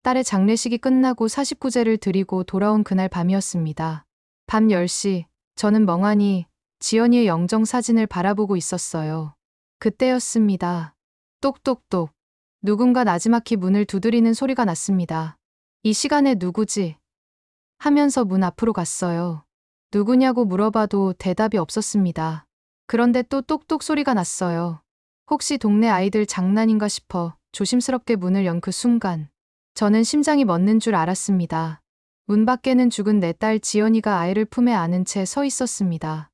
딸의 장례식이 끝나고 49제를 드리고 돌아온 그날 밤이었습니다. 밤 10시, 저는 멍하니 지연이의 영정 사진을 바라보고 있었어요. 그때였습니다. 똑똑똑. 누군가 나지막히 문을 두드리는 소리가 났습니다. 이 시간에 누구지? 하면서 문 앞으로 갔어요. 누구냐고 물어봐도 대답이 없었습니다. 그런데 또 똑똑 소리가 났어요. 혹시 동네 아이들 장난인가 싶어 조심스럽게 문을 연 그 순간 저는 심장이 멎는 줄 알았습니다. 문 밖에는 죽은 내 딸 지연이가 아이를 품에 안은 채 서 있었습니다.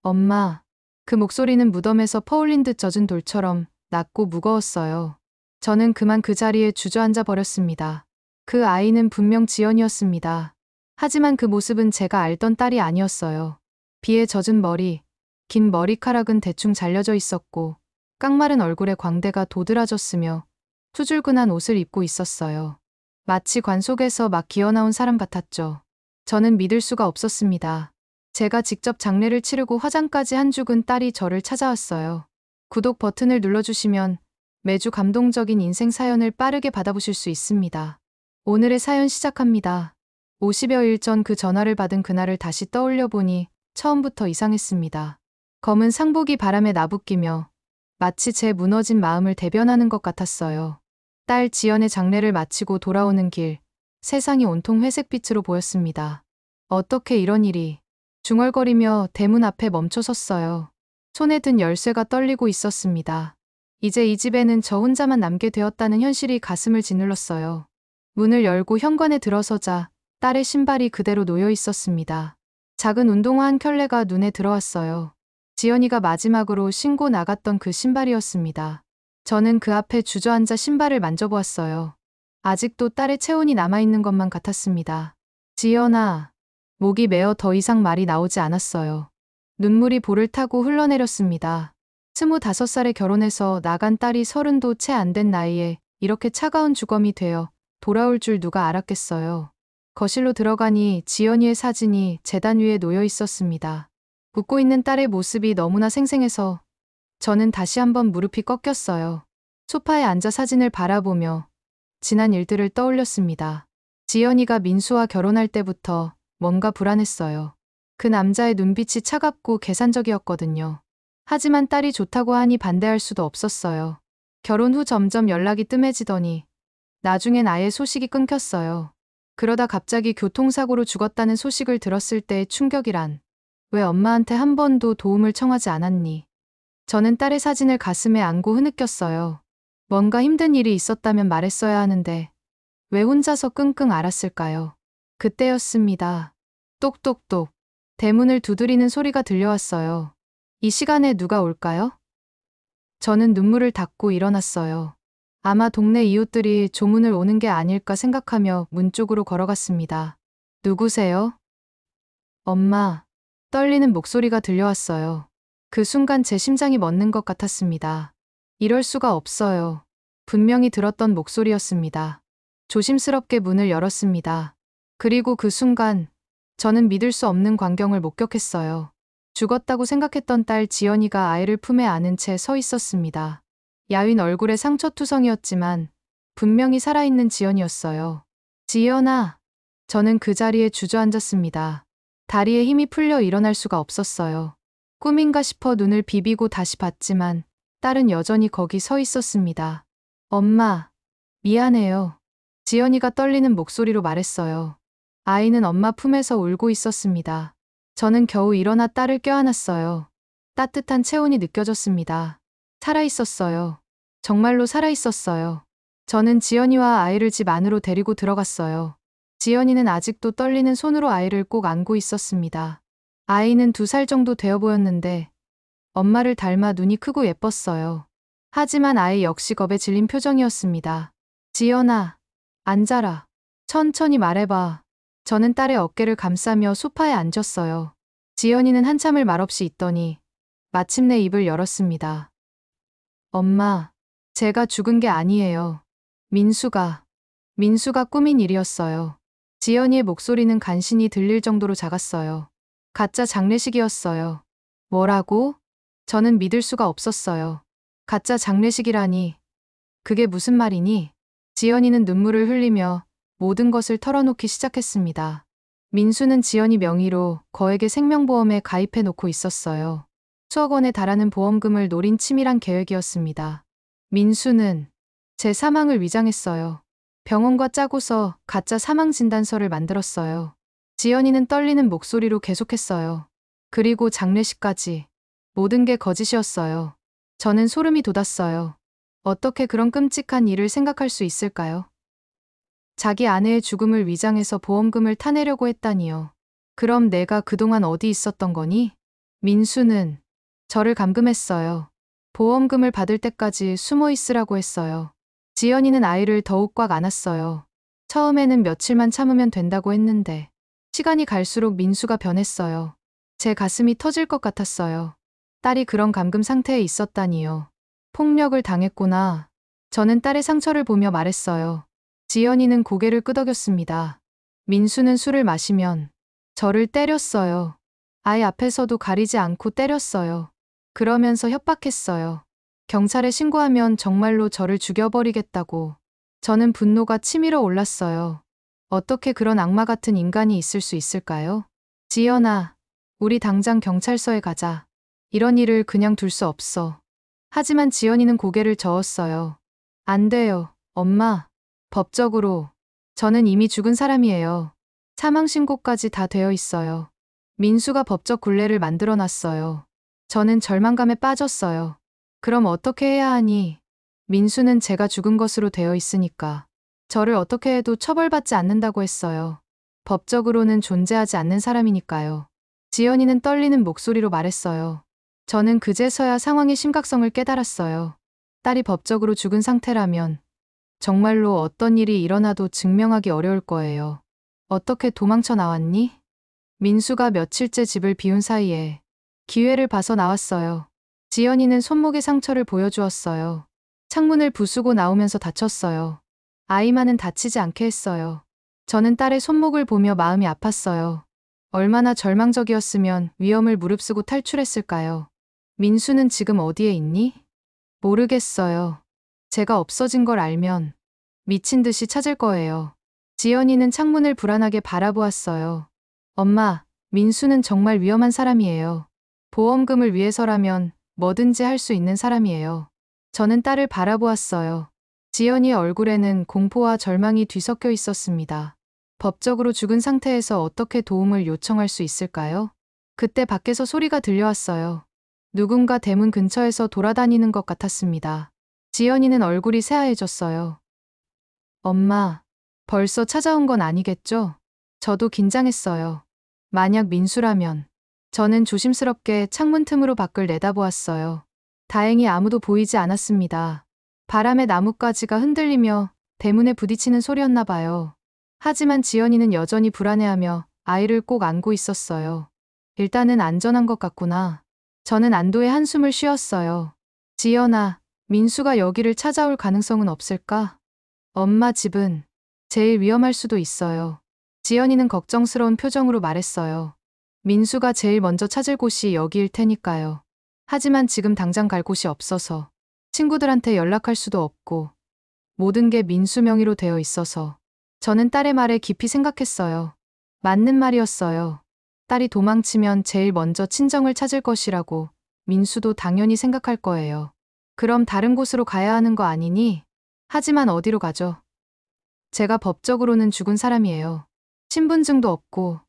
엄마. 그 목소리는 무덤에서 퍼올린 듯 젖은 돌처럼 낮고 무거웠어요. 저는 그만 그 자리에 주저앉아 버렸습니다. 그 아이는 분명 지연이었습니다. 하지만 그 모습은 제가 알던 딸이 아니었어요. 비에 젖은 머리, 긴 머리카락은 대충 잘려져 있었고 깡마른 얼굴에 광대가 도드라졌으며 후줄근한 옷을 입고 있었어요. 마치 관 속에서 막 기어나온 사람 같았죠. 저는 믿을 수가 없었습니다. 제가 직접 장례를 치르고 화장까지 한 죽은 딸이 저를 찾아왔어요. 구독 버튼을 눌러주시면 매주 감동적인 인생 사연을 빠르게 받아보실 수 있습니다. 오늘의 사연 시작합니다. 50여일 전 그 전화를 받은 그날을 다시 떠올려 보니 처음부터 이상했습니다. 검은 상복이 바람에 나부끼며 마치 제 무너진 마음을 대변하는 것 같았어요. 딸 지연의 장례를 마치고 돌아오는 길, 세상이 온통 회색빛으로 보였습니다. 어떻게 이런 일이? 중얼거리며 대문 앞에 멈춰 섰어요. 손에 든 열쇠가 떨리고 있었습니다. 이제 이 집에는 저 혼자만 남게 되었다는 현실이 가슴을 짓눌렀어요. 문을 열고 현관에 들어서자 딸의 신발이 그대로 놓여 있었습니다. 작은 운동화 한 켤레가 눈에 들어왔어요. 지연이가 마지막으로 신고 나갔던 그 신발이었습니다. 저는 그 앞에 주저앉아 신발을 만져보았어요. 아직도 딸의 체온이 남아있는 것만 같았습니다. 지연아. 목이 메어 더 이상 말이 나오지 않았어요. 눈물이 볼을 타고 흘러내렸습니다. 25살에 결혼해서 나간 딸이 30도 채 안 된 나이에 이렇게 차가운 주검이 되어 돌아올 줄 누가 알았겠어요. 거실로 들어가니 지연이의 사진이 재단 위에 놓여 있었습니다. 웃고 있는 딸의 모습이 너무나 생생해서 저는 다시 한번 무릎이 꺾였어요. 소파에 앉아 사진을 바라보며 지난 일들을 떠올렸습니다. 지연이가 민수와 결혼할 때부터 뭔가 불안했어요. 그 남자의 눈빛이 차갑고 계산적이었거든요. 하지만 딸이 좋다고 하니 반대할 수도 없었어요. 결혼 후 점점 연락이 뜸해지더니 나중엔 아예 소식이 끊겼어요. 그러다 갑자기 교통사고로 죽었다는 소식을 들었을 때의 충격이란, 왜 엄마한테 한 번도 도움을 청하지 않았니? 저는 딸의 사진을 가슴에 안고 흐느꼈어요. 뭔가 힘든 일이 있었다면 말했어야 하는데 왜 혼자서 끙끙 앓았을까요? 그때였습니다. 똑똑똑. 대문을 두드리는 소리가 들려왔어요. 이 시간에 누가 올까요? 저는 눈물을 닦고 일어났어요. 아마 동네 이웃들이 조문을 오는 게 아닐까 생각하며 문 쪽으로 걸어갔습니다. 누구세요? 엄마. 떨리는 목소리가 들려왔어요. 그 순간 제 심장이 멎는 것 같았습니다. 이럴 수가 없어요. 분명히 들었던 목소리였습니다. 조심스럽게 문을 열었습니다. 그리고 그 순간 저는 믿을 수 없는 광경을 목격했어요. 죽었다고 생각했던 딸 지연이가 아이를 품에 안은 채 서 있었습니다. 야윈 얼굴에 상처투성이었지만 분명히 살아있는 지연이었어요. 지연아. 저는 그 자리에 주저앉았습니다. 다리에 힘이 풀려 일어날 수가 없었어요. 꿈인가 싶어 눈을 비비고 다시 봤지만 딸은 여전히 거기 서 있었습니다. 엄마. 미안해요. 지연이가 떨리는 목소리로 말했어요. 아이는 엄마 품에서 울고 있었습니다. 저는 겨우 일어나 딸을 껴안았어요. 따뜻한 체온이 느껴졌습니다. 살아있었어요. 정말로 살아있었어요. 저는 지연이와 아이를 집 안으로 데리고 들어갔어요. 지연이는 아직도 떨리는 손으로 아이를 꼭 안고 있었습니다. 아이는 2살 정도 되어 보였는데 엄마를 닮아 눈이 크고 예뻤어요. 하지만 아이 역시 겁에 질린 표정이었습니다. 지연아. 앉아라. 천천히 말해봐. 저는 딸의 어깨를 감싸며 소파에 앉았어요. 지연이는 한참을 말없이 있더니 마침내 입을 열었습니다. 엄마. 제가 죽은 게 아니에요. 민수가 꾸민 일이었어요. 지연이의 목소리는 간신히 들릴 정도로 작았어요. 가짜 장례식이었어요. 뭐라고? 저는 믿을 수가 없었어요. 가짜 장례식이라니. 그게 무슨 말이니? 지연이는 눈물을 흘리며 모든 것을 털어놓기 시작했습니다. 민수는 지연이 명의로 거액의 생명보험에 가입해 놓고 있었어요. 수억 원에 달하는 보험금을 노린 치밀한 계획이었습니다. 민수는 제 사망을 위장했어요. 병원과 짜고서 가짜 사망 진단서를 만들었어요. 지연이는 떨리는 목소리로 계속했어요. 그리고 장례식까지 모든 게 거짓이었어요. 저는 소름이 돋았어요. 어떻게 그런 끔찍한 일을 생각할 수 있을까요? 자기 아내의 죽음을 위장해서 보험금을 타내려고 했다니요. 그럼 내가 그동안 어디 있었던 거니? 민수는 저를 감금했어요. 보험금을 받을 때까지 숨어 있으라고 했어요. 지연이는 아이를 더욱 꽉 안았어요. 처음에는 며칠만 참으면 된다고 했는데 시간이 갈수록 민수가 변했어요. 제 가슴이 터질 것 같았어요. 딸이 그런 감금 상태에 있었다니요. 폭력을 당했구나. 저는 딸의 상처를 보며 말했어요. 지연이는 고개를 끄덕였습니다. 민수는 술을 마시면 저를 때렸어요. 아이 앞에서도 가리지 않고 때렸어요. 그러면서 협박했어요. 경찰에 신고하면 정말로 저를 죽여버리겠다고. 저는 분노가 치밀어 올랐어요. 어떻게 그런 악마 같은 인간이 있을 수 있을까요? 지연아, 우리 당장 경찰서에 가자. 이런 일을 그냥 둘 수 없어. 하지만 지연이는 고개를 저었어요. 안 돼요, 엄마. 법적으로 저는 이미 죽은 사람이에요. 사망신고까지 다 되어 있어요. 민수가 법적 굴레를 만들어 놨어요. 저는 절망감에 빠졌어요. 그럼 어떻게 해야 하니? 민수는 제가 죽은 것으로 되어 있으니까 저를 어떻게 해도 처벌받지 않는다고 했어요. 법적으로는 존재하지 않는 사람이니까요. 지연이는 떨리는 목소리로 말했어요. 저는 그제서야 상황의 심각성을 깨달았어요. 딸이 법적으로 죽은 상태라면 정말로 어떤 일이 일어나도 증명하기 어려울 거예요. 어떻게 도망쳐 나왔니? 민수가 며칠째 집을 비운 사이에 기회를 봐서 나왔어요. 지연이는 손목의 상처를 보여주었어요. 창문을 부수고 나오면서 다쳤어요. 아이만은 다치지 않게 했어요. 저는 딸의 손목을 보며 마음이 아팠어요. 얼마나 절망적이었으면 위험을 무릅쓰고 탈출했을까요? 민수는 지금 어디에 있니? 모르겠어요. 제가 없어진 걸 알면 미친 듯이 찾을 거예요. 지연이는 창문을 불안하게 바라보았어요. 엄마, 민수는 정말 위험한 사람이에요. 보험금을 위해서라면 뭐든지 할 수 있는 사람이에요. 저는 딸을 바라보았어요. 지연이의 얼굴에는 공포와 절망이 뒤섞여 있었습니다. 법적으로 죽은 상태에서 어떻게 도움을 요청할 수 있을까요? 그때 밖에서 소리가 들려왔어요. 누군가 대문 근처에서 돌아다니는 것 같았습니다. 지연이는 얼굴이 새하얘졌어요. 엄마, 벌써 찾아온 건 아니겠죠? 저도 긴장했어요. 만약 민수라면. 저는 조심스럽게 창문 틈으로 밖을 내다보았어요. 다행히 아무도 보이지 않았습니다. 바람에 나뭇가지가 흔들리며 대문에 부딪히는 소리였나 봐요. 하지만 지연이는 여전히 불안해하며 아이를 꼭 안고 있었어요. 일단은 안전한 것 같구나. 저는 안도의 한숨을 쉬었어요. 지연아, 민수가 여기를 찾아올 가능성은 없을까? 엄마 집은 제일 위험할 수도 있어요. 지연이는 걱정스러운 표정으로 말했어요. 민수가 제일 먼저 찾을 곳이 여기일 테니까요. 하지만 지금 당장 갈 곳이 없어서 친구들한테 연락할 수도 없고 모든 게 민수 명의로 되어 있어서 저는 딸의 말에 깊이 생각했어요. 맞는 말이었어요. 딸이 도망치면 제일 먼저 친정을 찾을 것이라고 민수도 당연히 생각할 거예요. 그럼 다른 곳으로 가야 하는 거 아니니? 하지만 어디로 가죠? 제가 법적으로는 죽은 사람이에요. 신분증도 없고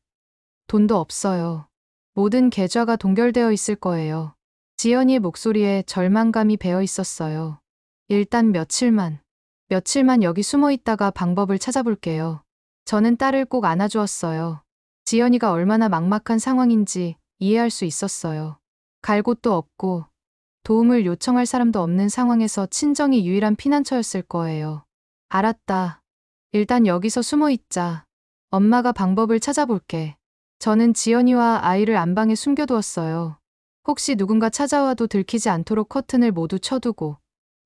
돈도 없어요. 모든 계좌가 동결되어 있을 거예요. 지연이의 목소리에 절망감이 배어 있었어요. 일단 며칠만 여기 숨어 있다가 방법을 찾아볼게요. 저는 딸을 꼭 안아주었어요. 지연이가 얼마나 막막한 상황인지 이해할 수 있었어요. 갈 곳도 없고 도움을 요청할 사람도 없는 상황에서 친정이 유일한 피난처였을 거예요. 알았다. 일단 여기서 숨어 있자. 엄마가 방법을 찾아볼게. 저는 지연이와 아이를 안방에 숨겨두었어요. 혹시 누군가 찾아와도 들키지 않도록 커튼을 모두 쳐두고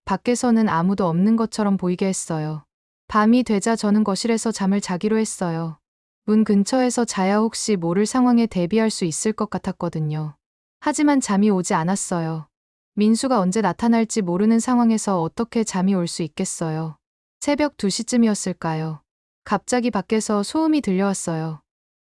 밖에서는 아무도 없는 것처럼 보이게 했어요. 밤이 되자 저는 거실에서 잠을 자기로 했어요. 문 근처에서 자야 혹시 모를 상황에 대비할 수 있을 것 같았거든요. 하지만 잠이 오지 않았어요. 민수가 언제 나타날지 모르는 상황에서 어떻게 잠이 올 수 있겠어요. 새벽 2시쯤이었을까요? 갑자기 밖에서 소음이 들려왔어요.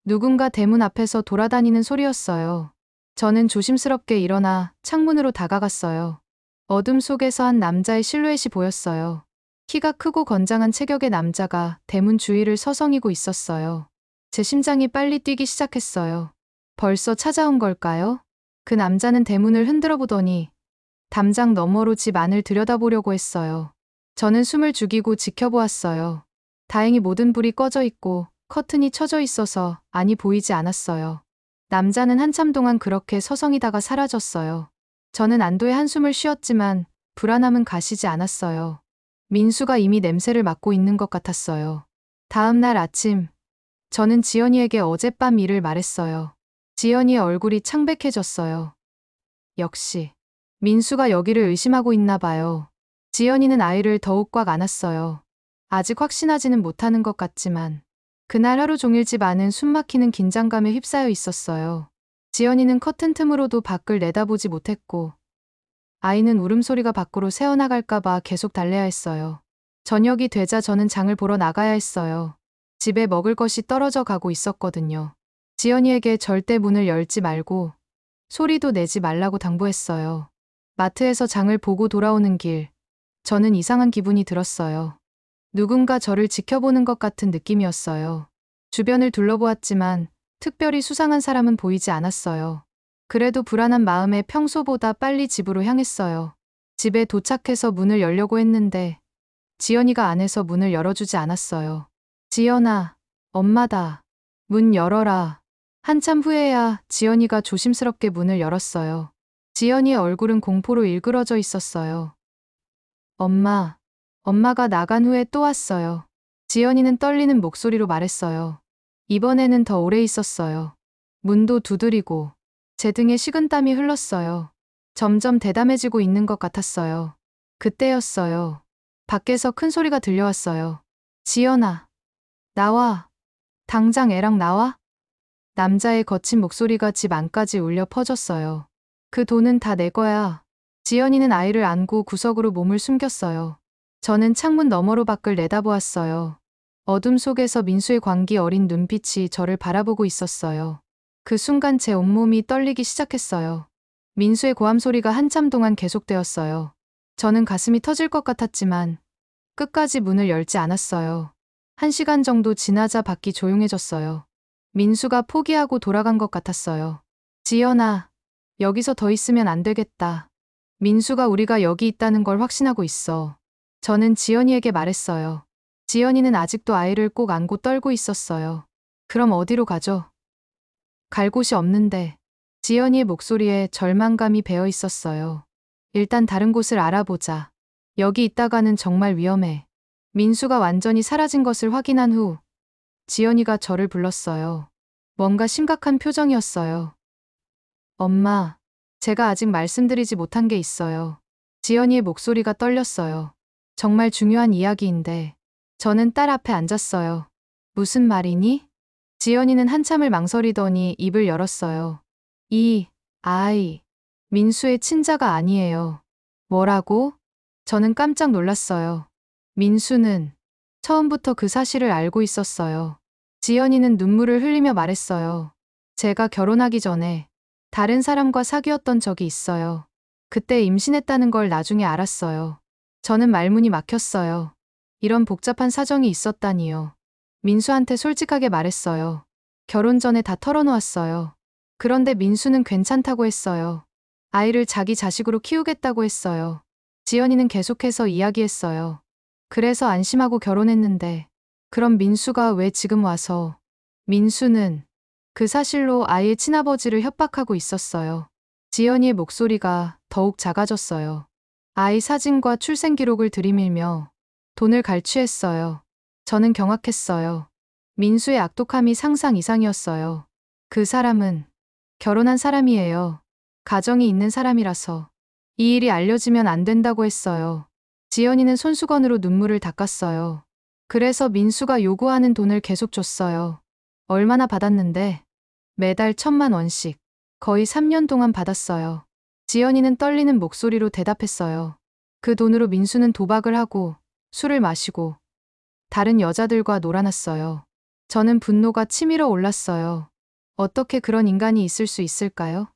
누군가 대문 앞에서 돌아다니는 소리였어요. 저는 조심스럽게 일어나 창문으로 다가갔어요. 어둠 속에서 한 남자의 실루엣이 보였어요. 키가 크고 건장한 체격의 남자가 대문 주위를 서성이고 있었어요. 제 심장이 빨리 뛰기 시작했어요. 벌써 찾아온 걸까요? 그 남자는 대문을 흔들어 보더니 담장 너머로 집 안을 들여다보려고 했어요. 저는 숨을 죽이고 지켜보았어요. 다행히 모든 불이 꺼져 있고 커튼이 쳐져 있어서 안이 보이지 않았어요. 남자는 한참 동안 그렇게 서성이다가 사라졌어요. 저는 안도의 한숨을 쉬었지만 불안함은 가시지 않았어요. 민수가 이미 냄새를 맡고 있는 것 같았어요. 다음 날 아침, 저는 지연이에게 어젯밤 일을 말했어요. 지연이의 얼굴이 창백해졌어요. 역시 민수가 여기를 의심하고 있나 봐요. 지연이는 아이를 더욱 꽉 안았어요. 아직 확신하지는 못하는 것 같지만 그날 하루 종일 집 안은 숨막히는 긴장감에 휩싸여 있었어요. 지연이는 커튼 틈으로도 밖을 내다보지 못했고 아이는 울음소리가 밖으로 새어나갈까봐 계속 달래야 했어요. 저녁이 되자 저는 장을 보러 나가야 했어요. 집에 먹을 것이 떨어져 가고 있었거든요. 지연이에게 절대 문을 열지 말고 소리도 내지 말라고 당부했어요. 마트에서 장을 보고 돌아오는 길, 저는 이상한 기분이 들었어요. 누군가 저를 지켜보는 것 같은 느낌이었어요. 주변을 둘러보았지만 특별히 수상한 사람은 보이지 않았어요. 그래도 불안한 마음에 평소보다 빨리 집으로 향했어요. 집에 도착해서 문을 열려고 했는데 지연이가 안에서 문을 열어주지 않았어요. 지연아, 엄마다. 문 열어라. 한참 후에야 지연이가 조심스럽게 문을 열었어요. 지연이의 얼굴은 공포로 일그러져 있었어요. 엄마가 나간 후에 또 왔어요. 지연이는 떨리는 목소리로 말했어요. 이번에는 더 오래 있었어요. 문도 두드리고 제 등에 식은땀이 흘렀어요. 점점 대담해지고 있는 것 같았어요. 그때였어요. 밖에서 큰 소리가 들려왔어요. 지연아, 나와. 당장 애랑 나와? 남자의 거친 목소리가 집 안까지 울려 퍼졌어요. 그 돈은 다 내 거야. 지연이는 아이를 안고 구석으로 몸을 숨겼어요. 저는 창문 너머로 밖을 내다보았어요. 어둠 속에서 민수의 광기 어린 눈빛이 저를 바라보고 있었어요. 그 순간 제 온몸이 떨리기 시작했어요. 민수의 고함 소리가 한참 동안 계속되었어요. 저는 가슴이 터질 것 같았지만 끝까지 문을 열지 않았어요. 1시간 정도 지나자 밖이 조용해졌어요. 민수가 포기하고 돌아간 것 같았어요. 지연아, 여기서 더 있으면 안 되겠다. 민수가 우리가 여기 있다는 걸 확신하고 있어. 저는 지연이에게 말했어요. 지연이는 아직도 아이를 꼭 안고 떨고 있었어요. 그럼 어디로 가죠? 갈 곳이 없는데. 지연이의 목소리에 절망감이 배어 있었어요. 일단 다른 곳을 알아보자. 여기 있다가는 정말 위험해. 민수가 완전히 사라진 것을 확인한 후 지연이가 저를 불렀어요. 뭔가 심각한 표정이었어요. 엄마, 제가 아직 말씀드리지 못한 게 있어요. 지연이의 목소리가 떨렸어요. 정말 중요한 이야기인데. 저는 딸 앞에 앉았어요. 무슨 말이니? 지연이는 한참을 망설이더니 입을 열었어요. 이 아이, 민수의 친자가 아니에요. 뭐라고? 저는 깜짝 놀랐어요. 민수는 처음부터 그 사실을 알고 있었어요. 지연이는 눈물을 흘리며 말했어요. 제가 결혼하기 전에 다른 사람과 사귀었던 적이 있어요. 그때 임신했다는 걸 나중에 알았어요. 저는 말문이 막혔어요. 이런 복잡한 사정이 있었다니요. 민수한테 솔직하게 말했어요. 결혼 전에 다 털어놓았어요. 그런데 민수는 괜찮다고 했어요. 아이를 자기 자식으로 키우겠다고 했어요. 지연이는 계속해서 이야기했어요. 그래서 안심하고 결혼했는데 그럼 민수가 왜 지금 와서? 민수는 그 사실로 아이의 친아버지를 협박하고 있었어요. 지연이의 목소리가 더욱 작아졌어요. 아이 사진과 출생 기록을 들이밀며 돈을 갈취했어요. 저는 경악했어요. 민수의 악독함이 상상 이상이었어요. 그 사람은 결혼한 사람이에요. 가정이 있는 사람이라서 이 일이 알려지면 안 된다고 했어요. 지연이는 손수건으로 눈물을 닦았어요. 그래서 민수가 요구하는 돈을 계속 줬어요. 얼마나 받았는데? 매달 1,000만 원씩. 거의 3년 동안 받았어요. 지연이는 떨리는 목소리로 대답했어요. 그 돈으로 민수는 도박을 하고 술을 마시고 다른 여자들과 놀아났어요. 저는 분노가 치밀어 올랐어요. 어떻게 그런 인간이 있을 수 있을까요?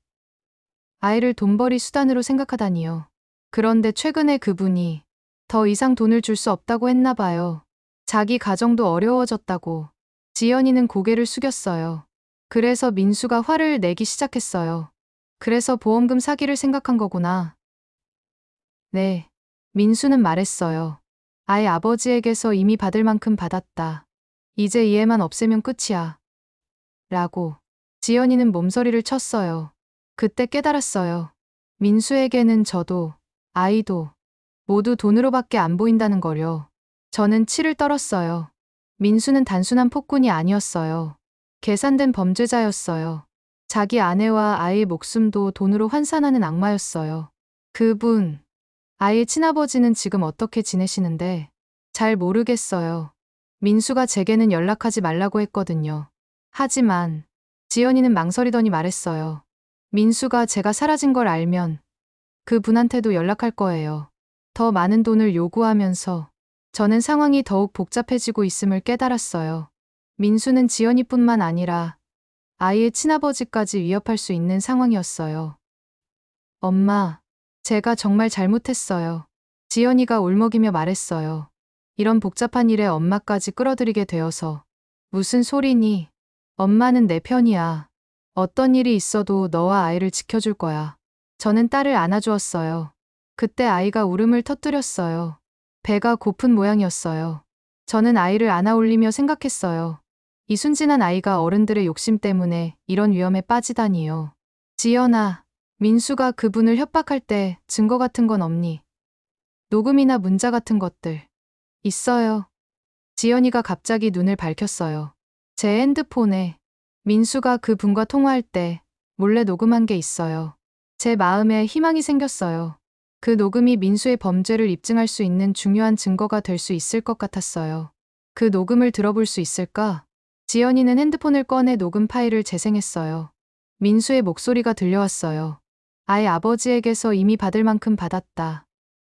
아이를 돈벌이 수단으로 생각하다니요. 그런데 최근에 그분이 더 이상 돈을 줄 수 없다고 했나 봐요. 자기 가정도 어려워졌다고. 지연이는 고개를 숙였어요. 그래서 민수가 화를 내기 시작했어요. 그래서 보험금 사기를 생각한 거구나. 네. 민수는 말했어요. 아이 아버지에게서 이미 받을 만큼 받았다. 이제 이 애만 없애면 끝이야. 라고. 지연이는 몸서리를 쳤어요. 그때 깨달았어요. 민수에게는 저도, 아이도, 모두 돈으로밖에 안 보인다는 거려. 저는 치를 떨었어요. 민수는 단순한 폭군이 아니었어요. 계산된 범죄자였어요. 자기 아내와 아이의 목숨도 돈으로 환산하는 악마였어요. 그분, 아이의 친아버지는 지금 어떻게 지내시는데? 잘 모르겠어요. 민수가 제게는 연락하지 말라고 했거든요. 하지만 지연이는 망설이더니 말했어요. 민수가 제가 사라진 걸 알면 그분한테도 연락할 거예요. 더 많은 돈을 요구하면서 저는 상황이 더욱 복잡해지고 있음을 깨달았어요. 민수는 지연이뿐만 아니라 아이의 친아버지까지 위협할 수 있는 상황이었어요. 엄마, 제가 정말 잘못했어요. 지연이가 울먹이며 말했어요. 이런 복잡한 일에 엄마까지 끌어들이게 되어서. 무슨 소리니? 엄마는 내 편이야. 어떤 일이 있어도 너와 아이를 지켜줄 거야. 저는 딸을 안아주었어요. 그때 아이가 울음을 터뜨렸어요. 배가 고픈 모양이었어요. 저는 아이를 안아 올리며 생각했어요. 이 순진한 아이가 어른들의 욕심 때문에 이런 위험에 빠지다니요. 지연아, 민수가 그분을 협박할 때 증거 같은 건 없니? 녹음이나 문자 같은 것들. 있어요. 지연이가 갑자기 눈을 밝혔어요. 제 핸드폰에 민수가 그분과 통화할 때 몰래 녹음한 게 있어요. 제 마음에 희망이 생겼어요. 그 녹음이 민수의 범죄를 입증할 수 있는 중요한 증거가 될 수 있을 것 같았어요. 그 녹음을 들어볼 수 있을까? 지연이는 핸드폰을 꺼내 녹음 파일을 재생했어요. 민수의 목소리가 들려왔어요. 아이 아버지에게서 이미 받을 만큼 받았다.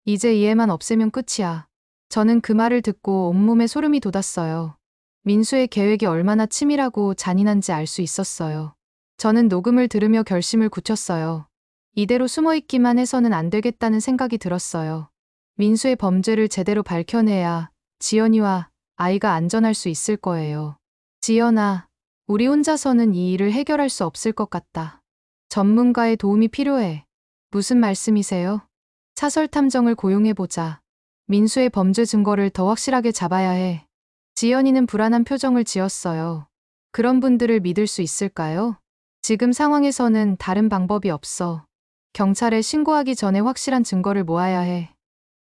이제 이 애만 없애면 끝이야. 저는 그 말을 듣고 온몸에 소름이 돋았어요. 민수의 계획이 얼마나 치밀하고 잔인한지 알 수 있었어요. 저는 녹음을 들으며 결심을 굳혔어요. 이대로 숨어있기만 해서는 안 되겠다는 생각이 들었어요. 민수의 범죄를 제대로 밝혀내야 지연이와 아이가 안전할 수 있을 거예요. 지연아, 우리 혼자서는 이 일을 해결할 수 없을 것 같다. 전문가의 도움이 필요해. 무슨 말씀이세요? 사설 탐정을 고용해보자. 민수의 범죄 증거를 더 확실하게 잡아야 해. 지연이는 불안한 표정을 지었어요. 그런 분들을 믿을 수 있을까요? 지금 상황에서는 다른 방법이 없어. 경찰에 신고하기 전에 확실한 증거를 모아야 해.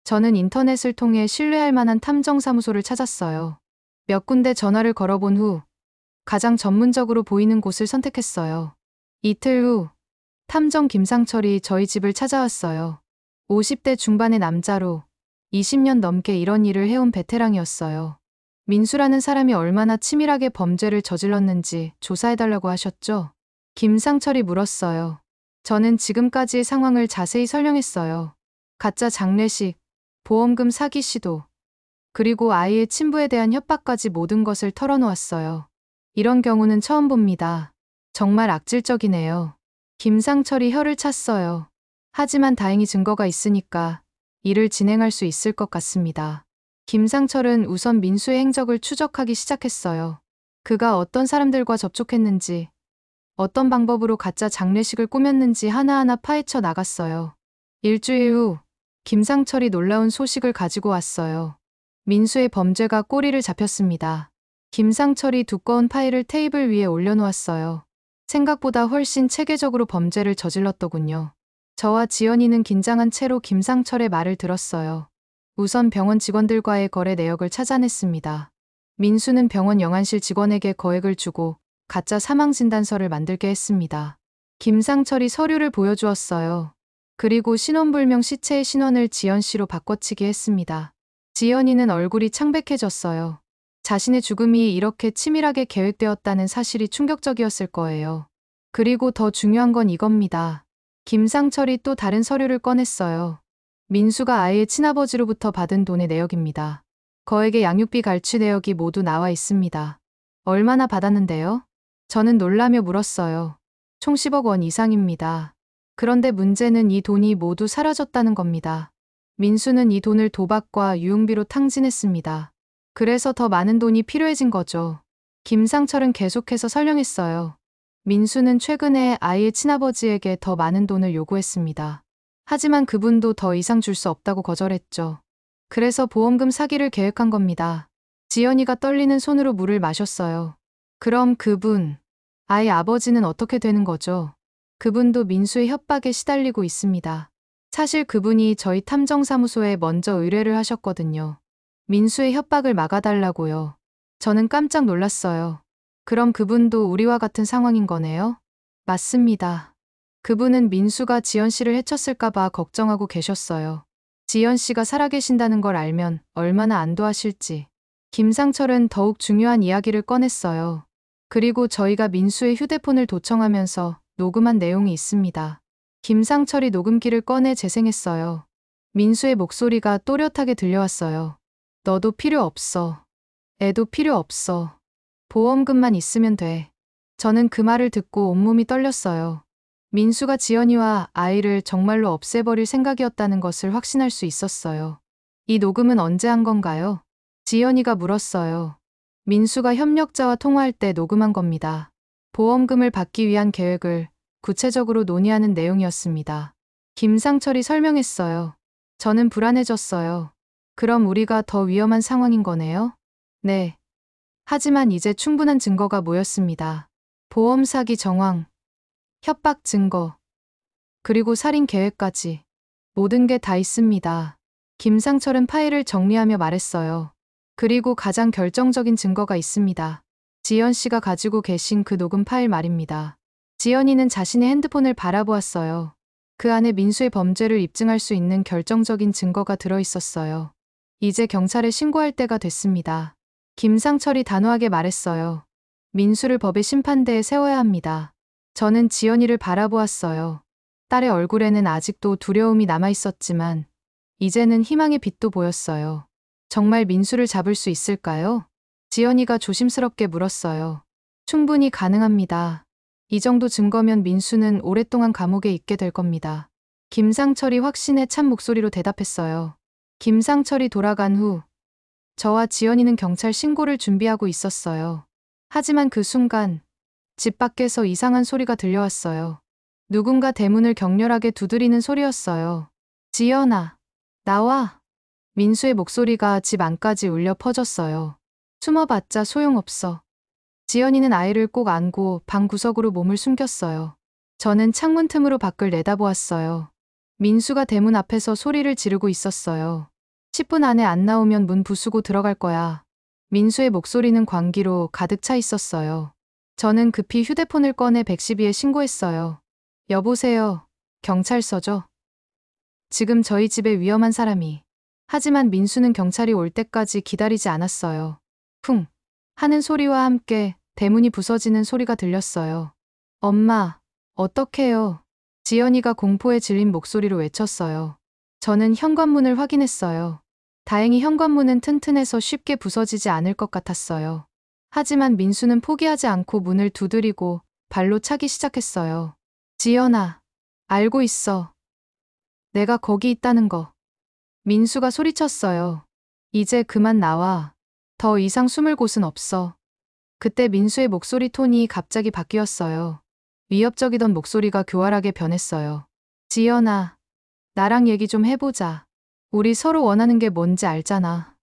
저는 인터넷을 통해 신뢰할 만한 탐정사무소를 찾았어요. 몇 군데 전화를 걸어본 후 가장 전문적으로 보이는 곳을 선택했어요. 이틀 후 탐정 김상철이 저희 집을 찾아왔어요. 50대 중반의 남자로 20년 넘게 이런 일을 해온 베테랑이었어요. 민수라는 사람이 얼마나 치밀하게 범죄를 저질렀는지 조사해달라고 하셨죠? 김상철이 물었어요. 저는 지금까지의 상황을 자세히 설명했어요. 가짜 장례식, 보험금 사기 시도, 그리고 아이의 친부에 대한 협박까지 모든 것을 털어놓았어요. 이런 경우는 처음 봅니다. 정말 악질적이네요. 김상철이 혀를 찼어요. 하지만 다행히 증거가 있으니까 일을 진행할 수 있을 것 같습니다. 김상철은 우선 민수의 행적을 추적하기 시작했어요. 그가 어떤 사람들과 접촉했는지, 어떤 방법으로 가짜 장례식을 꾸몄는지 하나하나 파헤쳐 나갔어요. 일주일 후 김상철이 놀라운 소식을 가지고 왔어요. 민수의 범죄가 꼬리를 잡혔습니다. 김상철이 두꺼운 파일을 테이블 위에 올려놓았어요. 생각보다 훨씬 체계적으로 범죄를 저질렀더군요. 저와 지연이는 긴장한 채로 김상철의 말을 들었어요. 우선 병원 직원들과의 거래 내역을 찾아냈습니다. 민수는 병원 영안실 직원에게 거액을 주고 가짜 사망진단서를 만들게 했습니다. 김상철이 서류를 보여주었어요. 그리고 신원불명 시체의 신원을 지연 씨로 바꿔치기 했습니다. 지연이는 얼굴이 창백해졌어요. 자신의 죽음이 이렇게 치밀하게 계획되었다는 사실이 충격적이었을 거예요. 그리고 더 중요한 건 이겁니다. 김상철이 또 다른 서류를 꺼냈어요. 민수가 아이의 친아버지로부터 받은 돈의 내역입니다. 거액의 양육비 갈취 내역이 모두 나와 있습니다. 얼마나 받았는데요? 저는 놀라며 물었어요. 총 10억 원 이상입니다. 그런데 문제는 이 돈이 모두 사라졌다는 겁니다. 민수는 이 돈을 도박과 유흥비로 탕진했습니다. 그래서 더 많은 돈이 필요해진 거죠. 김상철은 계속해서 설명했어요. 민수는 최근에 아이의 친아버지에게 더 많은 돈을 요구했습니다. 하지만 그분도 더 이상 줄 수 없다고 거절했죠. 그래서 보험금 사기를 계획한 겁니다. 지연이가 떨리는 손으로 물을 마셨어요. 그럼 그분, 아이 아버지는 어떻게 되는 거죠? 그분도 민수의 협박에 시달리고 있습니다. 사실 그분이 저희 탐정사무소에 먼저 의뢰를 하셨거든요. 민수의 협박을 막아달라고요. 저는 깜짝 놀랐어요. 그럼 그분도 우리와 같은 상황인 거네요? 맞습니다. 그분은 민수가 지연 씨를 해쳤을까봐 걱정하고 계셨어요. 지연 씨가 살아계신다는 걸 알면 얼마나 안도하실지. 김상철은 더욱 중요한 이야기를 꺼냈어요. 그리고 저희가 민수의 휴대폰을 도청하면서 녹음한 내용이 있습니다. 김상철이 녹음기를 꺼내 재생했어요. 민수의 목소리가 또렷하게 들려왔어요. 너도 필요 없어. 애도 필요 없어. 보험금만 있으면 돼. 저는 그 말을 듣고 온몸이 떨렸어요. 민수가 지연이와 아이를 정말로 없애버릴 생각이었다는 것을 확신할 수 있었어요. 이 녹음은 언제 한 건가요? 지연이가 물었어요. 민수가 협력자와 통화할 때 녹음한 겁니다. 보험금을 받기 위한 계획을 구체적으로 논의하는 내용이었습니다. 김상철이 설명했어요. 저는 불안해졌어요. 그럼 우리가 더 위험한 상황인 거네요? 네. 하지만 이제 충분한 증거가 모였습니다. 보험 사기 정황, 협박 증거, 그리고 살인 계획까지. 모든 게 다 있습니다. 김상철은 파일을 정리하며 말했어요. 그리고 가장 결정적인 증거가 있습니다. 지연 씨가 가지고 계신 그 녹음 파일 말입니다. 지연이는 자신의 핸드폰을 바라보았어요. 그 안에 민수의 범죄를 입증할 수 있는 결정적인 증거가 들어있었어요. 이제 경찰에 신고할 때가 됐습니다. 김상철이 단호하게 말했어요. 민수를 법의 심판대에 세워야 합니다. 저는 지연이를 바라보았어요. 딸의 얼굴에는 아직도 두려움이 남아있었지만 이제는 희망의 빛도 보였어요. 정말 민수를 잡을 수 있을까요? 지연이가 조심스럽게 물었어요. 충분히 가능합니다. 이 정도 증거면 민수는 오랫동안 감옥에 있게 될 겁니다. 김상철이 확신에 찬 목소리로 대답했어요. 김상철이 돌아간 후 저와 지연이는 경찰 신고를 준비하고 있었어요. 하지만 그 순간 집 밖에서 이상한 소리가 들려왔어요. 누군가 대문을 격렬하게 두드리는 소리였어요. 지연아, 나와. 민수의 목소리가 집 안까지 울려 퍼졌어요. 숨어봤자 소용없어. 지연이는 아이를 꼭 안고 방 구석으로 몸을 숨겼어요. 저는 창문 틈으로 밖을 내다보았어요. 민수가 대문 앞에서 소리를 지르고 있었어요. 10분 안에 안 나오면 문 부수고 들어갈 거야. 민수의 목소리는 광기로 가득 차 있었어요. 저는 급히 휴대폰을 꺼내 112에 신고했어요. 여보세요. 경찰서죠? 지금 저희 집에 위험한 사람이. 하지만 민수는 경찰이 올 때까지 기다리지 않았어요. 쿵 하는 소리와 함께 대문이 부서지는 소리가 들렸어요. 엄마, 어떡해요? 지연이가 공포에 질린 목소리로 외쳤어요. 저는 현관문을 확인했어요. 다행히 현관문은 튼튼해서 쉽게 부서지지 않을 것 같았어요. 하지만 민수는 포기하지 않고 문을 두드리고 발로 차기 시작했어요. 지연아, 알고 있어. 내가 거기 있다는 거. 민수가 소리쳤어요. 이제 그만 나와. 더 이상 숨을 곳은 없어. 그때 민수의 목소리 톤이 갑자기 바뀌었어요. 위협적이던 목소리가 교활하게 변했어요. 지연아, 나랑 얘기 좀 해보자. 우리 서로 원하는 게 뭔지 알잖아.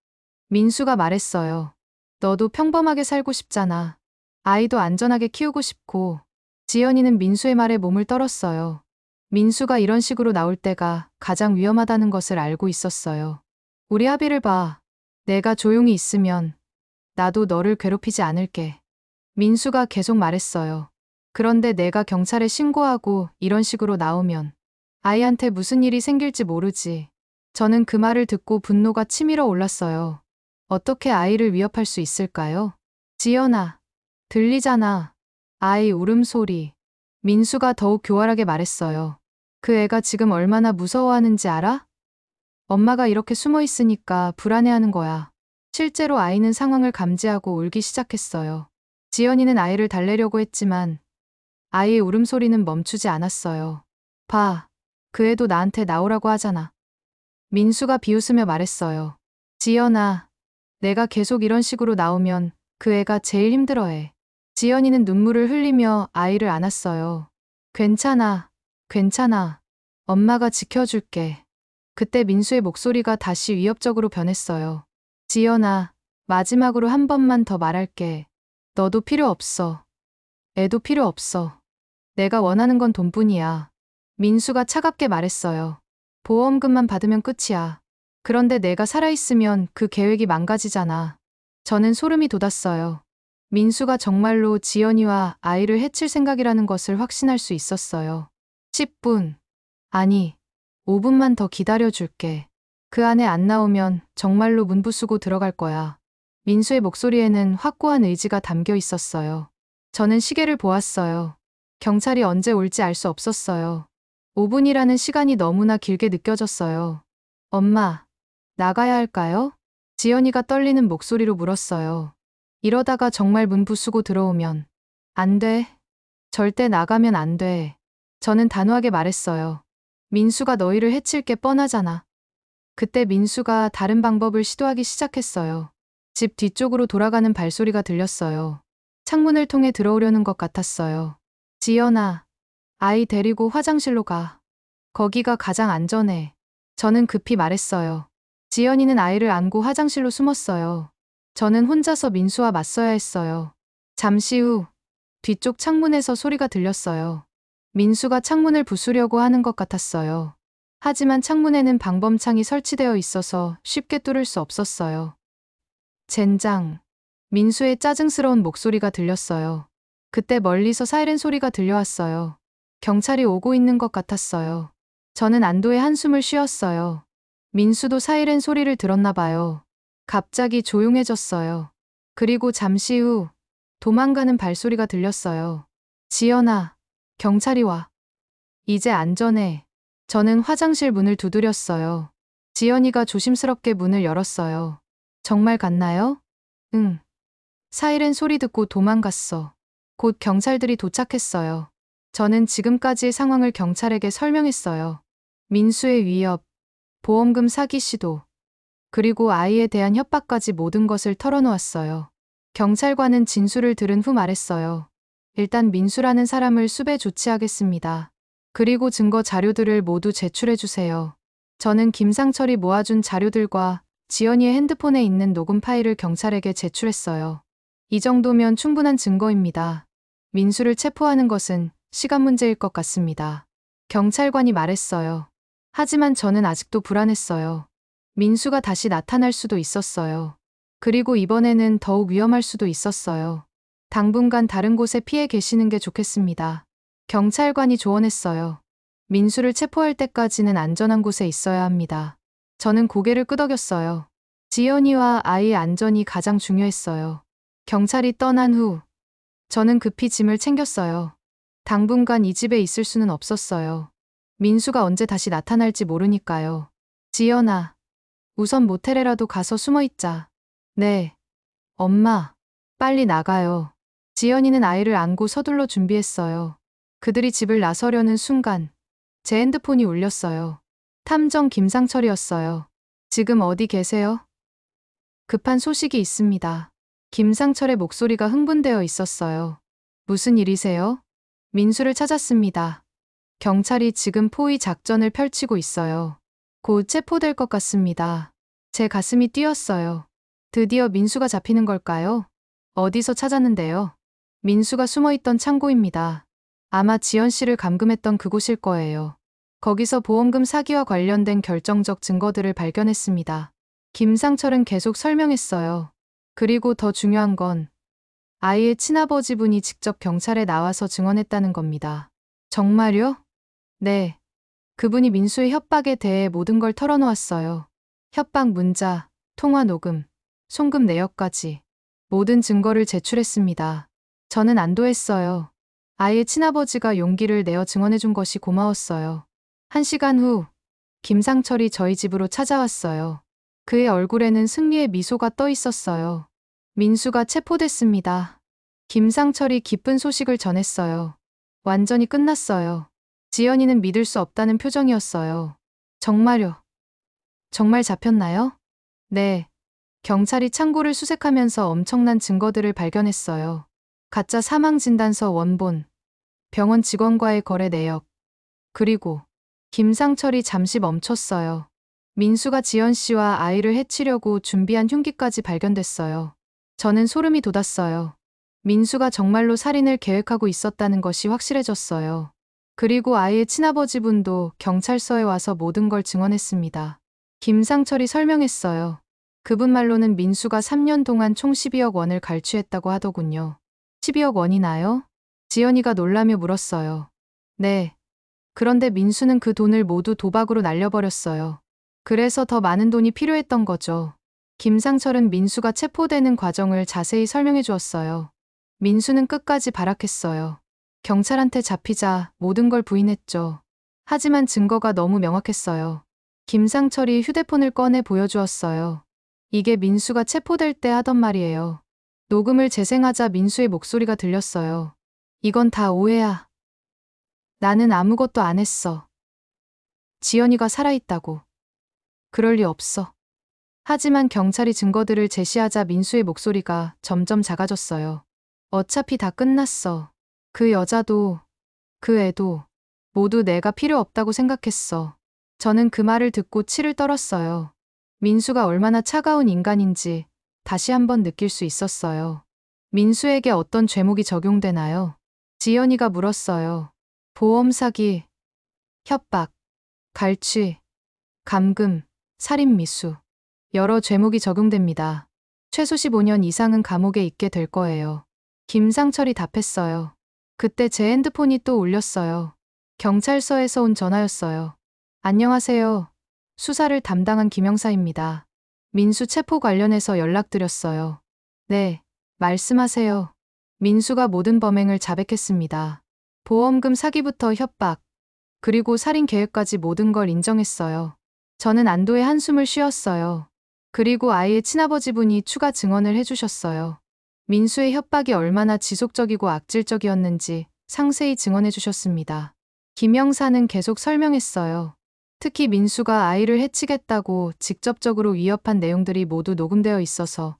민수가 말했어요. 너도 평범하게 살고 싶잖아. 아이도 안전하게 키우고 싶고. 지연이는 민수의 말에 몸을 떨었어요. 민수가 이런 식으로 나올 때가 가장 위험하다는 것을 알고 있었어요. 우리 합의를 봐. 내가 조용히 있으면 나도 너를 괴롭히지 않을게. 민수가 계속 말했어요. 그런데 내가 경찰에 신고하고 이런 식으로 나오면 아이한테 무슨 일이 생길지 모르지. 저는 그 말을 듣고 분노가 치밀어 올랐어요. 어떻게 아이를 위협할 수 있을까요? 지연아, 들리잖아. 아이 울음소리. 민수가 더욱 교활하게 말했어요. 그 애가 지금 얼마나 무서워하는지 알아? 엄마가 이렇게 숨어 있으니까 불안해하는 거야. 실제로 아이는 상황을 감지하고 울기 시작했어요. 지연이는 아이를 달래려고 했지만 아이의 울음소리는 멈추지 않았어요. 봐, 그 애도 나한테 나오라고 하잖아. 민수가 비웃으며 말했어요. 지연아, 내가 계속 이런 식으로 나오면 그 애가 제일 힘들어해. 지연이는 눈물을 흘리며 아이를 안았어요. 괜찮아, 괜찮아. 엄마가 지켜줄게. 그때 민수의 목소리가 다시 위협적으로 변했어요. 지연아, 마지막으로 한 번만 더 말할게. 너도 필요 없어. 애도 필요 없어. 내가 원하는 건 돈뿐이야. 민수가 차갑게 말했어요. 보험금만 받으면 끝이야. 그런데 내가 살아있으면 그 계획이 망가지잖아. 저는 소름이 돋았어요. 민수가 정말로 지연이와 아이를 해칠 생각이라는 것을 확신할 수 있었어요. 10분, 아니, 5분만 더 기다려줄게. 그 안에 안 나오면 정말로 문 부수고 들어갈 거야. 민수의 목소리에는 확고한 의지가 담겨 있었어요. 저는 시계를 보았어요. 경찰이 언제 올지 알 수 없었어요. 5분이라는 시간이 너무나 길게 느껴졌어요. 엄마, 나가야 할까요? 지연이가 떨리는 목소리로 물었어요. 이러다가 정말 문 부수고 들어오면. 안 돼. 절대 나가면 안 돼. 저는 단호하게 말했어요. 민수가 너희를 해칠 게 뻔하잖아. 그때 민수가 다른 방법을 시도하기 시작했어요. 집 뒤쪽으로 돌아가는 발소리가 들렸어요. 창문을 통해 들어오려는 것 같았어요. 지연아, 아이 데리고 화장실로 가. 거기가 가장 안전해. 저는 급히 말했어요. 지연이는 아이를 안고 화장실로 숨었어요. 저는 혼자서 민수와 맞서야 했어요. 잠시 후 뒤쪽 창문에서 소리가 들렸어요. 민수가 창문을 부수려고 하는 것 같았어요. 하지만 창문에는 방범창이 설치되어 있어서 쉽게 뚫을 수 없었어요. 젠장. 민수의 짜증스러운 목소리가 들렸어요. 그때 멀리서 사이렌 소리가 들려왔어요. 경찰이 오고 있는 것 같았어요. 저는 안도의 한숨을 쉬었어요. 민수도 사이렌 소리를 들었나 봐요. 갑자기 조용해졌어요. 그리고 잠시 후 도망가는 발소리가 들렸어요. 지연아, 경찰이 와. 이제 안전해. 저는 화장실 문을 두드렸어요. 지연이가 조심스럽게 문을 열었어요. 정말 갔나요? 응. 사이렌 소리 듣고 도망갔어. 곧 경찰들이 도착했어요. 저는 지금까지의 상황을 경찰에게 설명했어요. 민수의 위협, 보험금 사기 시도, 그리고 아이에 대한 협박까지 모든 것을 털어놓았어요. 경찰관은 진술을 들은 후 말했어요. 일단 민수라는 사람을 수배 조치하겠습니다. 그리고 증거 자료들을 모두 제출해 주세요. 저는 김상철이 모아준 자료들과 지연이의 핸드폰에 있는 녹음 파일을 경찰에게 제출했어요. 이 정도면 충분한 증거입니다. 민수를 체포하는 것은 시간 문제일 것 같습니다. 경찰관이 말했어요. 하지만 저는 아직도 불안했어요. 민수가 다시 나타날 수도 있었어요. 그리고 이번에는 더욱 위험할 수도 있었어요. 당분간 다른 곳에 피해 계시는 게 좋겠습니다. 경찰관이 조언했어요. 민수를 체포할 때까지는 안전한 곳에 있어야 합니다. 저는 고개를 끄덕였어요. 지연이와 아이의 안전이 가장 중요했어요. 경찰이 떠난 후 저는 급히 짐을 챙겼어요. 당분간 이 집에 있을 수는 없었어요. 민수가 언제 다시 나타날지 모르니까요. 지연아, 우선 모텔에라도 가서 숨어 있자. 네. 엄마, 빨리 나가요. 지연이는 아이를 안고 서둘러 준비했어요. 그들이 집을 나서려는 순간 제 핸드폰이 울렸어요. 탐정 김상철이었어요. 지금 어디 계세요? 급한 소식이 있습니다. 김상철의 목소리가 흥분되어 있었어요. 무슨 일이세요? 민수를 찾았습니다. 경찰이 지금 포위 작전을 펼치고 있어요. 곧 체포될 것 같습니다. 제 가슴이 뛰었어요. 드디어 민수가 잡히는 걸까요? 어디서 찾았는데요? 민수가 숨어있던 창고입니다. 아마 지연 씨를 감금했던 그곳일 거예요. 거기서 보험금 사기와 관련된 결정적 증거들을 발견했습니다. 김상철은 계속 설명했어요. 그리고 더 중요한 건 아이의 친아버지분이 직접 경찰에 나와서 증언했다는 겁니다. 정말요? 네. 그분이 민수의 협박에 대해 모든 걸 털어놓았어요. 협박 문자, 통화 녹음, 송금 내역까지 모든 증거를 제출했습니다. 저는 안도했어요. 아이의 친아버지가 용기를 내어 증언해준 것이 고마웠어요. 1시간 후 김상철이 저희 집으로 찾아왔어요. 그의 얼굴에는 승리의 미소가 떠 있었어요. 민수가 체포됐습니다. 김상철이 기쁜 소식을 전했어요. 완전히 끝났어요. 지연이는 믿을 수 없다는 표정이었어요. 정말요? 정말 잡혔나요? 네. 경찰이 창고를 수색하면서 엄청난 증거들을 발견했어요. 가짜 사망진단서 원본, 병원 직원과의 거래 내역, 그리고 김상철이 잠시 멈췄어요. 민수가 지연 씨와 아이를 해치려고 준비한 흉기까지 발견됐어요. 저는 소름이 돋았어요. 민수가 정말로 살인을 계획하고 있었다는 것이 확실해졌어요. 그리고 아이의 친아버지 분도 경찰서에 와서 모든 걸 증언했습니다. 김상철이 설명했어요. 그분 말로는 민수가 3년 동안 총 12억 원을 갈취했다고 하더군요. 12억 원이나요? 지연이가 놀라며 물었어요. 네. 그런데 민수는 그 돈을 모두 도박으로 날려버렸어요. 그래서 더 많은 돈이 필요했던 거죠. 김상철은 민수가 체포되는 과정을 자세히 설명해 주었어요. 민수는 끝까지 발악했어요. 경찰한테 잡히자 모든 걸 부인했죠. 하지만 증거가 너무 명확했어요. 김상철이 휴대폰을 꺼내 보여주었어요. 이게 민수가 체포될 때 하던 말이에요. 녹음을 재생하자 민수의 목소리가 들렸어요. 이건 다 오해야. 나는 아무것도 안 했어. 지연이가 살아있다고. 그럴 리 없어. 하지만 경찰이 증거들을 제시하자 민수의 목소리가 점점 작아졌어요. 어차피 다 끝났어. 그 여자도, 그 애도, 모두 내가 필요 없다고 생각했어. 저는 그 말을 듣고 치를 떨었어요. 민수가 얼마나 차가운 인간인지 다시 한번 느낄 수 있었어요. 민수에게 어떤 죄목이 적용되나요? 지연이가 물었어요. 보험 사기, 협박, 갈취, 감금, 살인 미수. 여러 죄목이 적용됩니다. 최소 15년 이상은 감옥에 있게 될 거예요. 김상철이 답했어요. 그때 제 핸드폰이 또 울렸어요. 경찰서에서 온 전화였어요. 안녕하세요. 수사를 담당한 김영사입니다. 민수 체포 관련해서 연락드렸어요. 네, 말씀하세요. 민수가 모든 범행을 자백했습니다. 보험금 사기부터 협박, 그리고 살인 계획까지 모든 걸 인정했어요. 저는 안도의 한숨을 쉬었어요. 그리고 아이의 친아버지분이 추가 증언을 해주셨어요. 민수의 협박이 얼마나 지속적이고 악질적이었는지 상세히 증언해 주셨습니다. 김 형사는 계속 설명했어요. 특히 민수가 아이를 해치겠다고 직접적으로 위협한 내용들이 모두 녹음되어 있어서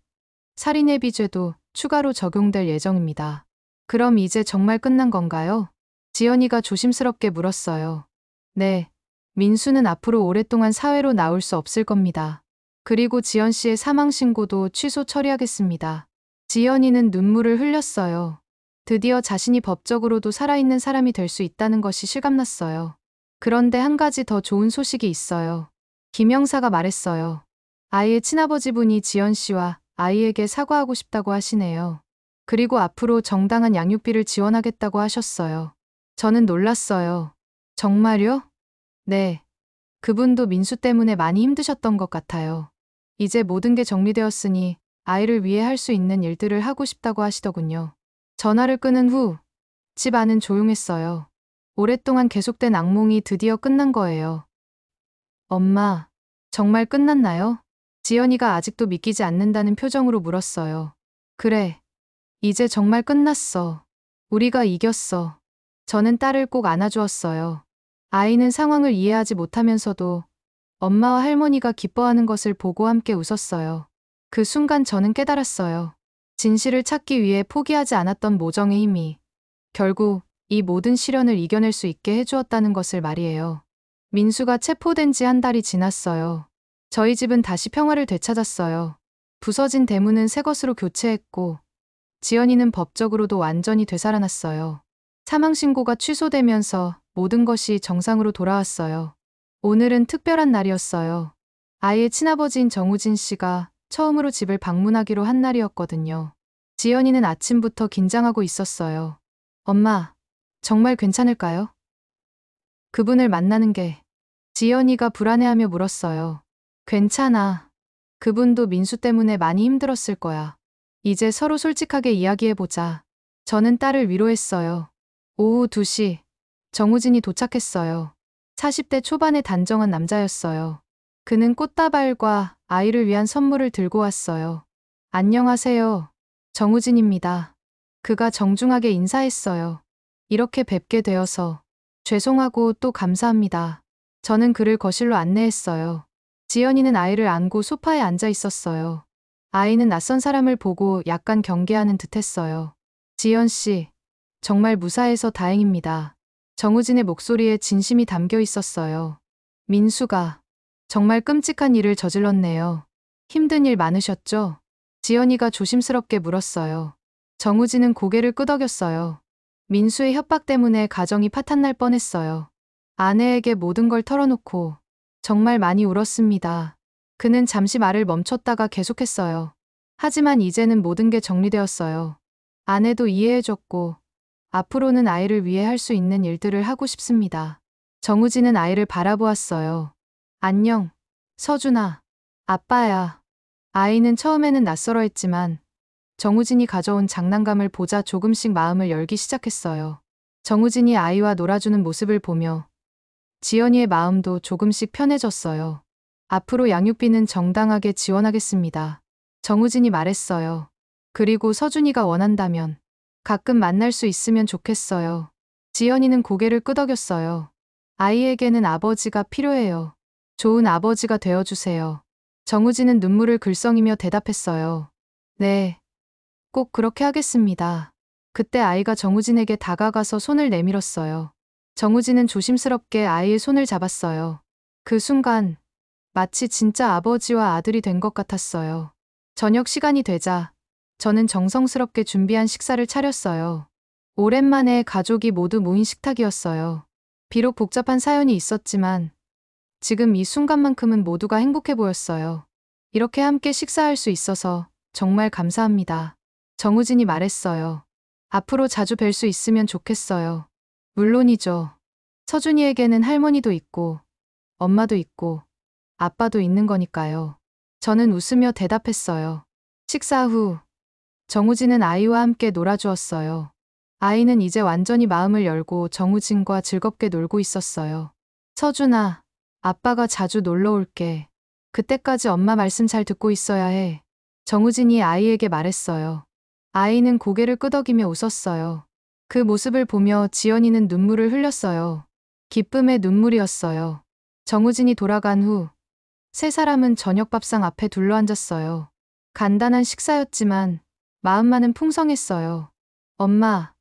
살인회비죄도 추가로 적용될 예정입니다. 그럼 이제 정말 끝난 건가요? 지연이가 조심스럽게 물었어요. 네. 민수는 앞으로 오랫동안 사회로 나올 수 없을 겁니다. 그리고 지연 씨의 사망 신고도 취소 처리하겠습니다. 지연이는 눈물을 흘렸어요. 드디어 자신이 법적으로도 살아있는 사람이 될 수 있다는 것이 실감났어요. 그런데 한 가지 더 좋은 소식이 있어요. 김 형사가 말했어요. 아이의 친아버지분이 지연 씨와 아이에게 사과하고 싶다고 하시네요. 그리고 앞으로 정당한 양육비를 지원하겠다고 하셨어요. 저는 놀랐어요. 정말요? 네. 그분도 민수 때문에 많이 힘드셨던 것 같아요. 이제 모든 게 정리되었으니 아이를 위해 할 수 있는 일들을 하고 싶다고 하시더군요. 전화를 끊은 후 집 안은 조용했어요. 오랫동안 계속된 악몽이 드디어 끝난 거예요. 엄마, 정말 끝났나요? 지연이가 아직도 믿기지 않는다는 표정으로 물었어요. 그래, 이제 정말 끝났어. 우리가 이겼어. 저는 딸을 꼭 안아주었어요. 아이는 상황을 이해하지 못하면서도 엄마와 할머니가 기뻐하는 것을 보고 함께 웃었어요. 그 순간 저는 깨달았어요. 진실을 찾기 위해 포기하지 않았던 모정의 힘이 결국 이 모든 시련을 이겨낼 수 있게 해주었다는 것을 말이에요. 민수가 체포된 지 한 달이 지났어요. 저희 집은 다시 평화를 되찾았어요. 부서진 대문은 새 것으로 교체했고 지연이는 법적으로도 완전히 되살아났어요. 사망신고가 취소되면서 모든 것이 정상으로 돌아왔어요. 오늘은 특별한 날이었어요. 아이의 친아버지인 정우진 씨가 처음으로 집을 방문하기로 한 날이었거든요. 지연이는 아침부터 긴장하고 있었어요. 엄마, 정말 괜찮을까요? 그분을 만나는 게. 지연이가 불안해하며 물었어요. 괜찮아. 그분도 민수 때문에 많이 힘들었을 거야. 이제 서로 솔직하게 이야기해보자. 저는 딸을 위로했어요. 오후 2시, 정우진이 도착했어요. 40대 초반의 단정한 남자였어요. 그는 꽃다발과 아이를 위한 선물을 들고 왔어요. 안녕하세요. 정우진입니다. 그가 정중하게 인사했어요. 이렇게 뵙게 되어서 죄송하고 또 감사합니다. 저는 그를 거실로 안내했어요. 지연이는 아이를 안고 소파에 앉아 있었어요. 아이는 낯선 사람을 보고 약간 경계하는 듯 했어요. 지연 씨, 정말 무사해서 다행입니다. 정우진의 목소리에 진심이 담겨 있었어요. 민수가 정말 끔찍한 일을 저질렀네요. 힘든 일 많으셨죠? 지연이가 조심스럽게 물었어요. 정우진은 고개를 끄덕였어요. 민수의 협박 때문에 가정이 파탄날 뻔했어요. 아내에게 모든 걸 털어놓고 정말 많이 울었습니다. 그는 잠시 말을 멈췄다가 계속했어요. 하지만 이제는 모든 게 정리되었어요. 아내도 이해해줬고 앞으로는 아이를 위해 할 수 있는 일들을 하고 싶습니다. 정우진은 아이를 바라보았어요. 안녕, 서준아. 아빠야. 아이는 처음에는 낯설어 했지만 정우진이 가져온 장난감을 보자 조금씩 마음을 열기 시작했어요. 정우진이 아이와 놀아주는 모습을 보며 지연이의 마음도 조금씩 편해졌어요. 앞으로 양육비는 정당하게 지원하겠습니다. 정우진이 말했어요. 그리고 서준이가 원한다면 가끔 만날 수 있으면 좋겠어요. 지연이는 고개를 끄덕였어요. 아이에게는 아버지가 필요해요. 좋은 아버지가 되어주세요. 정우진은 눈물을 글썽이며 대답했어요. 네, 꼭 그렇게 하겠습니다. 그때 아이가 정우진에게 다가가서 손을 내밀었어요. 정우진은 조심스럽게 아이의 손을 잡았어요. 그 순간 마치 진짜 아버지와 아들이 된 것 같았어요. 저녁 시간이 되자 저는 정성스럽게 준비한 식사를 차렸어요. 오랜만에 가족이 모두 모인 식탁이었어요. 비록 복잡한 사연이 있었지만 지금 이 순간만큼은 모두가 행복해 보였어요. 이렇게 함께 식사할 수 있어서 정말 감사합니다. 정우진이 말했어요. 앞으로 자주 뵐 수 있으면 좋겠어요. 물론이죠. 서준이에게는 할머니도 있고 엄마도 있고 아빠도 있는 거니까요. 저는 웃으며 대답했어요. 식사 후 정우진은 아이와 함께 놀아주었어요. 아이는 이제 완전히 마음을 열고 정우진과 즐겁게 놀고 있었어요. 서준아, 아빠가 자주 놀러 올게. 그때까지 엄마 말씀 잘 듣고 있어야 해. 정우진이 아이에게 말했어요. 아이는 고개를 끄덕이며 웃었어요. 그 모습을 보며 지연이는 눈물을 흘렸어요. 기쁨의 눈물이었어요. 정우진이 돌아간 후 세 사람은 저녁 밥상 앞에 둘러앉았어요. 간단한 식사였지만 마음만은 풍성했어요. 엄마,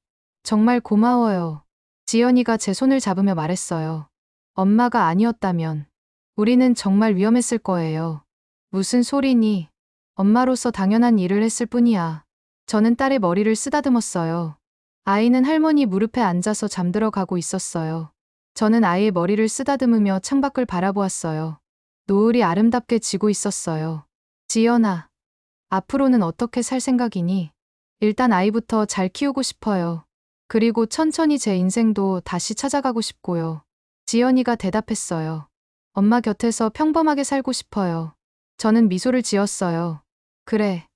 정말 고마워요. 지연이가 제 손을 잡으며 말했어요. 엄마가 아니었다면 우리는 정말 위험했을 거예요. 무슨 소리니? 엄마로서 당연한 일을 했을 뿐이야. 저는 딸의 머리를 쓰다듬었어요. 아이는 할머니 무릎에 앉아서 잠들어 가고 있었어요. 저는 아이의 머리를 쓰다듬으며 창밖을 바라보았어요. 노을이 아름답게 지고 있었어요. 지연아, 앞으로는 어떻게 살 생각이니? 일단 아이부터 잘 키우고 싶어요. 그리고 천천히 제 인생도 다시 찾아가고 싶고요. 지연이가 대답했어요. 엄마 곁에서 평범하게 살고 싶어요. 저는 미소를 지었어요. 그래.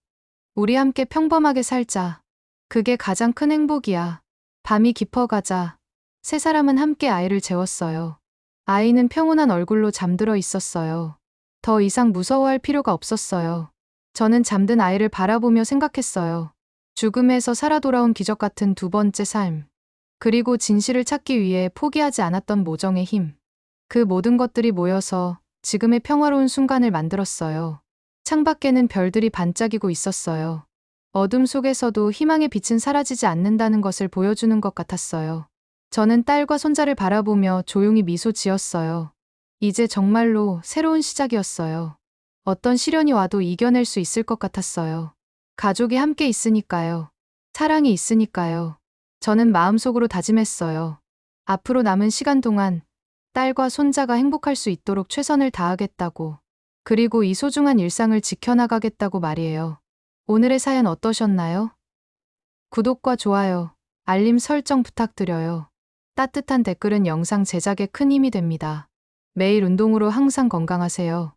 우리 함께 평범하게 살자. 그게 가장 큰 행복이야. 밤이 깊어가자 세 사람은 함께 아이를 재웠어요. 아이는 평온한 얼굴로 잠들어 있었어요. 더 이상 무서워할 필요가 없었어요. 저는 잠든 아이를 바라보며 생각했어요. 죽음에서 살아 돌아온 기적 같은 두 번째 삶. 그리고 진실을 찾기 위해 포기하지 않았던 모정의 힘. 그 모든 것들이 모여서 지금의 평화로운 순간을 만들었어요. 창밖에는 별들이 반짝이고 있었어요. 어둠 속에서도 희망의 빛은 사라지지 않는다는 것을 보여주는 것 같았어요. 저는 딸과 손자를 바라보며 조용히 미소 지었어요. 이제 정말로 새로운 시작이었어요. 어떤 시련이 와도 이겨낼 수 있을 것 같았어요. 가족이 함께 있으니까요. 사랑이 있으니까요. 저는 마음속으로 다짐했어요. 앞으로 남은 시간 동안 딸과 손자가 행복할 수 있도록 최선을 다하겠다고. 그리고 이 소중한 일상을 지켜나가겠다고 말이에요. 오늘의 사연 어떠셨나요? 구독과 좋아요, 알림 설정 부탁드려요. 따뜻한 댓글은 영상 제작에 큰 힘이 됩니다. 매일 운동으로 항상 건강하세요.